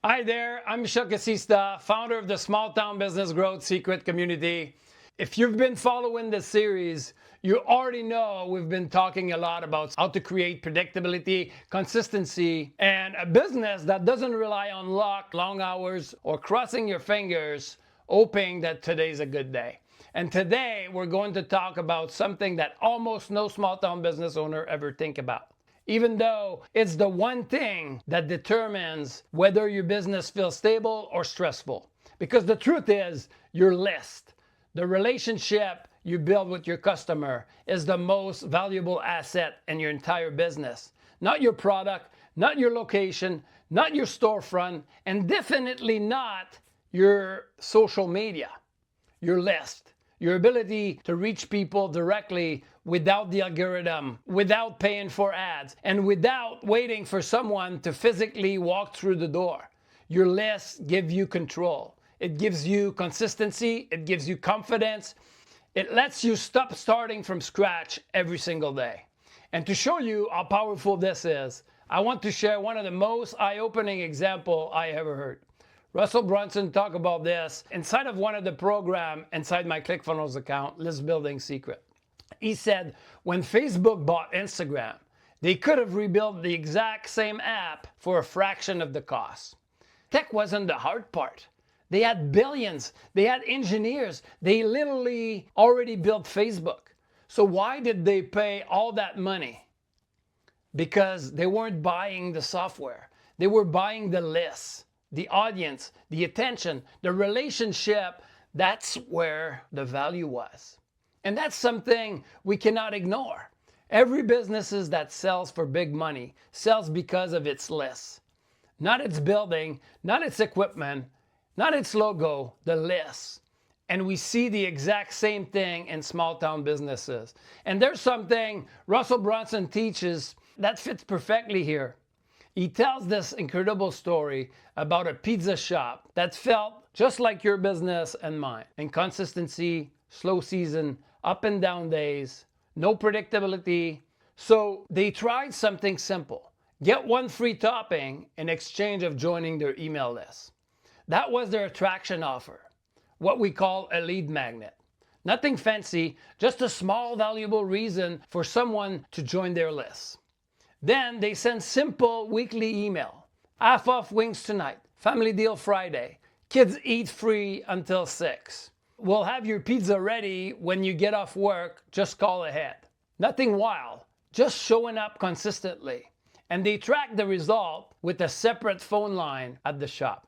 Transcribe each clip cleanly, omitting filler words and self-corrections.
Hi there, I'm Shakasista, founder of the Small Town Business Growth Secret Community. If you've been following this series, you already know we've been talking a lot about how to create predictability, consistency, and a business that doesn't rely on luck, long hours, or crossing your fingers, hoping that today's a good day. And today we're going to talk about something that almost no small town business owner ever think about, even though it's the one thing that determines whether your business feels stable or stressful. Because the truth is, your list, the relationship you build with your customer, is the most valuable asset in your entire business. Not your product, not your location, not your storefront, and definitely not your social media. Your list, your ability to reach people directly without the algorithm, without paying for ads, and without waiting for someone to physically walk through the door. Your list gives you control. It gives you consistency. It gives you confidence. It lets you stop starting from scratch every single day. And to show you how powerful this is, I want to share one of the most eye-opening examples I ever heard. Russell Brunson talked about this inside of one of the program inside my ClickFunnels account, List Building Secret. He said, when Facebook bought Instagram, they could have rebuilt the exact same app for a fraction of the cost. Tech wasn't the hard part. They had billions. They had engineers. They literally already built Facebook. So why did they pay all that money? Because they weren't buying the software. They were buying the lists, the audience, the attention, the relationship. That's where the value was. And that's something we cannot ignore. Every business that sells for big money sells because of its lists. Not its building, not its equipment, not its logo, the lists. And we see the exact same thing in small town businesses. And there's something Russell Brunson teaches that fits perfectly here. He tells this incredible story about a pizza shop that felt just like your business and mine. Inconsistency, slow season, up and down days, no predictability. So they tried something simple. Get one free topping in exchange of joining their email list. That was their attraction offer, what we call a lead magnet. Nothing fancy, just a small valuable reason for someone to join their list. Then they send simple weekly email. Half off wings tonight. Family deal Friday. Kids eat free until 6. We'll have your pizza ready when you get off work. Just call ahead. Nothing wild. Just showing up consistently. And they track the result with a separate phone line at the shop.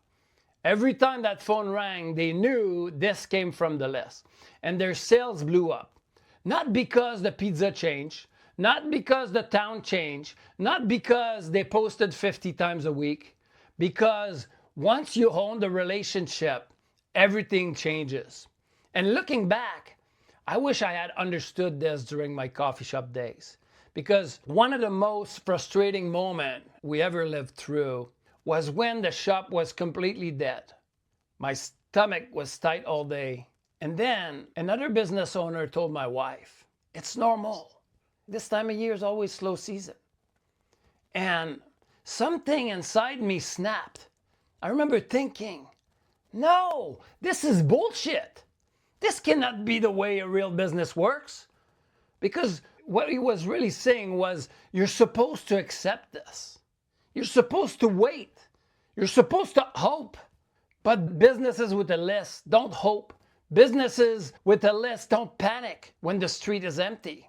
Every time that phone rang, they knew this came from the list. And their sales blew up. Not because the pizza changed. Not because the town changed, not because they posted 50 times a week, because once you own the relationship, everything changes. And looking back, I wish I had understood this during my coffee shop days, because one of the most frustrating moments we ever lived through was when the shop was completely dead. My stomach was tight all day. And then another business owner told my wife, it's normal. This time of year is always slow season. And something inside me snapped. I remember thinking, no, this is bullshit. This cannot be the way a real business works. Because what he was really saying was, you're supposed to accept this. You're supposed to wait. You're supposed to hope. But businesses with a list don't hope. Businesses with a list don't panic when the street is empty.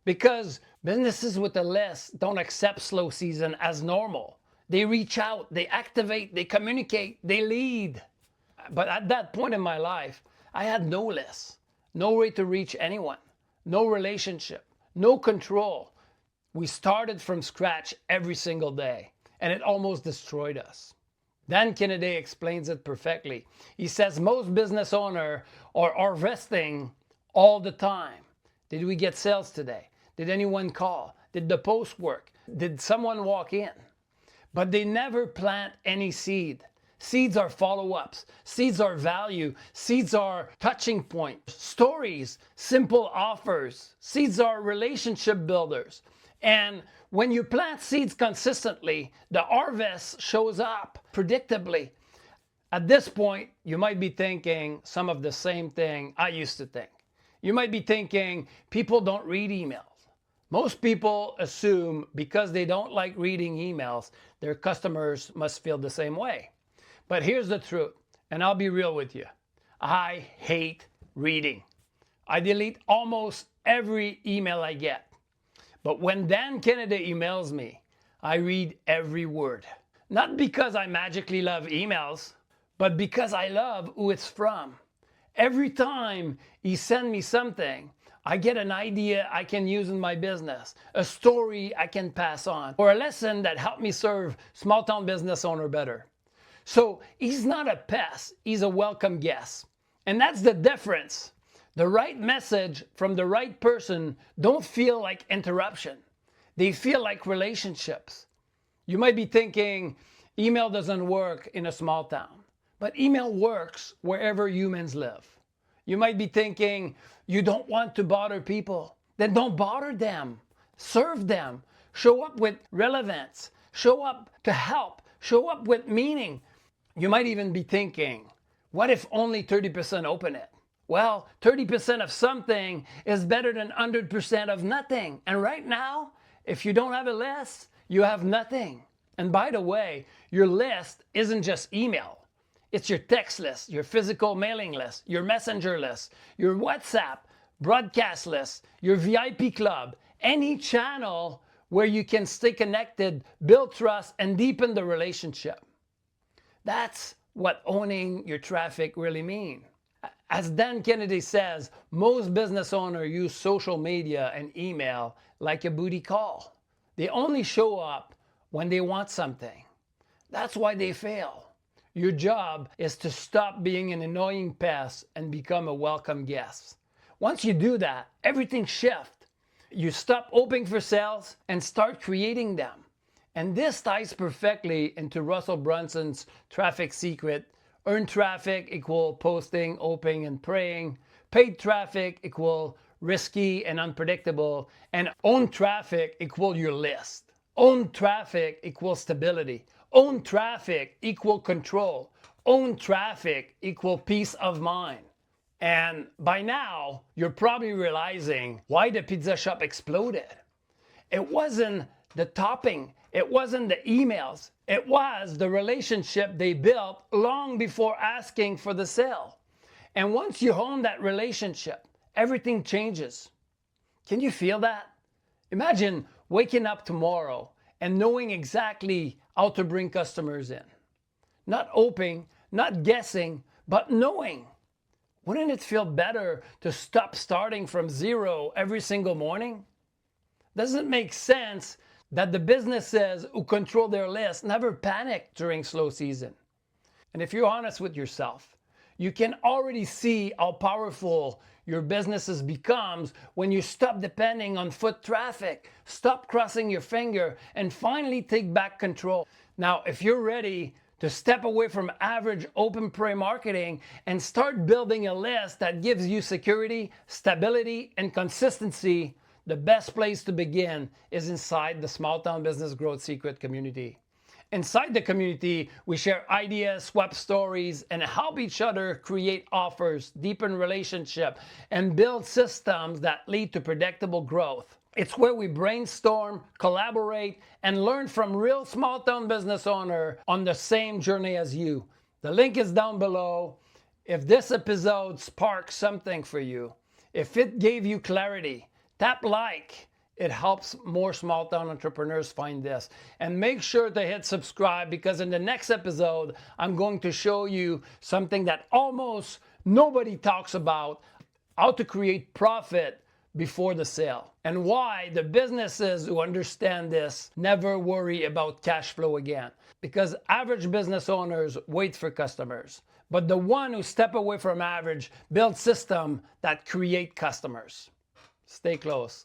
Because businesses with a list don't accept slow season as normal. They reach out, they activate, they communicate, they lead. But at that point in my life, I had no list, no way to reach anyone, no relationship, no control. We started from scratch every single day, and it almost destroyed us. Dan Kennedy explains it perfectly. He says most business owners are harvesting all the time. Did we get sales today? Did anyone call? Did the post work? Did someone walk in? But they never plant any seed. Seeds are follow-ups. Seeds are value. Seeds are touching points, stories, simple offers. Seeds are relationship builders. And when you plant seeds consistently, the harvest shows up. predictably. At this point, you might be thinking some of the same thing I used to think. You might be thinking people don't read emails. Most people assume because they don't like reading emails, their customers must feel the same way. But here's the truth, and I'll be real with you. I hate reading. I delete almost every email I get. But when Dan Kennedy emails me, I read every word. Not because I magically love emails, but because I love who it's from. Every time he sends me something, I get an idea I can use in my business, a story I can pass on, or a lesson that helped me serve small town business owner better. So he's not a pest, he's a welcome guest. And that's the difference. The right message from the right person don't feel like interruption. They feel like relationships. You might be thinking email doesn't work in a small town, but email works wherever humans live. You might be thinking you don't want to bother people. Then don't bother them. Serve them. Show up with relevance. Show up to help. Show up with meaning. You might even be thinking, what if only 30% open it? Well, 30% of something is better than 100% of nothing. And right now, if you don't have a list, you have nothing. And by the way, your list isn't just email. It's your text list, your physical mailing list, your messenger list, your WhatsApp, broadcast list, your VIP club, any channel where you can stay connected, build trust, and deepen the relationship. That's what owning your traffic really means. As Dan Kennedy says, most business owners use social media and email like a booty call. They only show up when they want something. That's why they fail. Your job is to stop being an annoying pest and become a welcome guest. Once you do that, everything shifts. You stop hoping for sales and start creating them. And this ties perfectly into Russell Brunson's traffic secret. Earned traffic equal posting, hoping, and praying. Paid traffic equal risky and unpredictable. And owned traffic equal your list. Owned traffic equals stability. Owned traffic equal control. Owned traffic equal peace of mind. And by now, you're probably realizing why the pizza shop exploded. It wasn't the topping. It wasn't the emails. It was the relationship they built long before asking for the sale. And once you own that relationship, everything changes. Can you feel that? Imagine waking up tomorrow and knowing exactly how to bring customers in. Not hoping, not guessing, but knowing. Wouldn't it feel better to stop starting from zero every single morning? Doesn't it make sense that the businesses who control their list never panic during slow season? And if you're honest with yourself, you can already see how powerful your businesses becomes when you stop depending on foot traffic, stop crossing your finger, and finally take back control. Now, if you're ready to step away from average open prey marketing and start building a list that gives you security, stability, and consistency, the best place to begin is inside the Small Town Business Growth Secret community. Inside the community, we share ideas, swap stories, and help each other create offers, deepen relationships, and build systems that lead to predictable growth. It's where we brainstorm, collaborate, and learn from real small town business owners on the same journey as you. The link is down below. If this episode sparked something for you, if it gave you clarity, tap like. It helps more small town entrepreneurs find this. And make sure to hit subscribe, because in the next episode, I'm going to show you something that almost nobody talks about: how to create profit before the sale, and why the businesses who understand this never worry about cash flow again. Because average business owners wait for customers, but the one who step away from average build systems that create customers. Stay close.